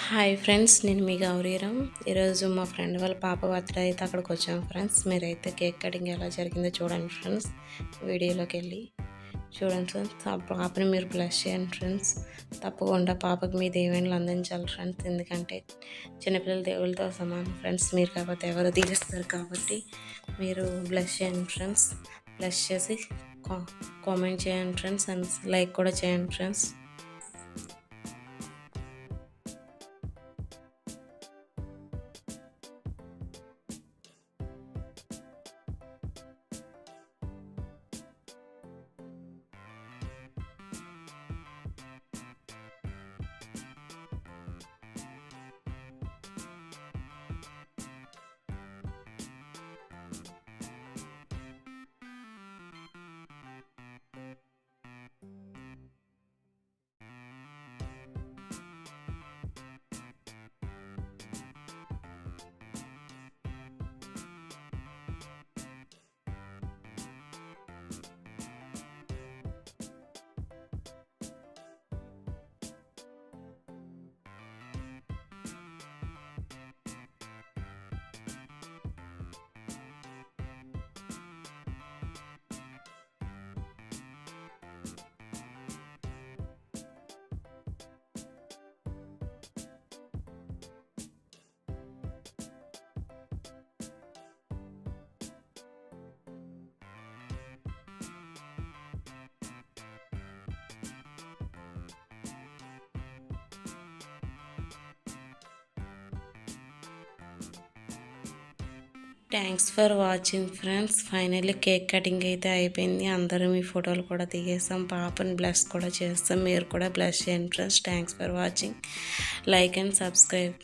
Hi friends, నేను మీ గౌరీరామ్. ఈరోజు మా ఫ్రెండ్ వాళ్ళ పాప బర్త్డే అయితే అక్కడికి వచ్చాము ఫ్రెండ్స్. మీరైతే కేక్ కటింగ్ ఎలా జరిగిందో చూడండి ఫ్రెండ్స్. వీడియోలోకి వెళ్ళి చూడండి ఫ్రెండ్స్. ఆ పాపని మీరు బ్లెస్ చేయండి ఫ్రెండ్స్. తప్పకుండా పాపకి మీ దేవుళ్ళు అందించాలి ఫ్రెండ్స్. ఎందుకంటే చిన్నపిల్లల దేవుళ్ళతో సమానం ఫ్రెండ్స్. మీరు కాకపోతే ఎవరు తీరుస్తారు కాబట్టి మీరు బ్లెస్ చేయండి ఫ్రెండ్స్. బ్లెస్ చేసి కామెంట్ చేయండి ఫ్రెండ్స్ అండ్ లైక్ కూడా చేయండి friends. Thanks for watching friends. Finally cake cutting అయితే అయిపోయింది. అందరూ మీ ఫోటోలు కూడా తీసేస్తాం. పాపని బ్లెస్ కూడా చేస్తాం. మీరు కూడా బ్లెస్ చేయండి friends. Thanks for watching. Like and subscribe.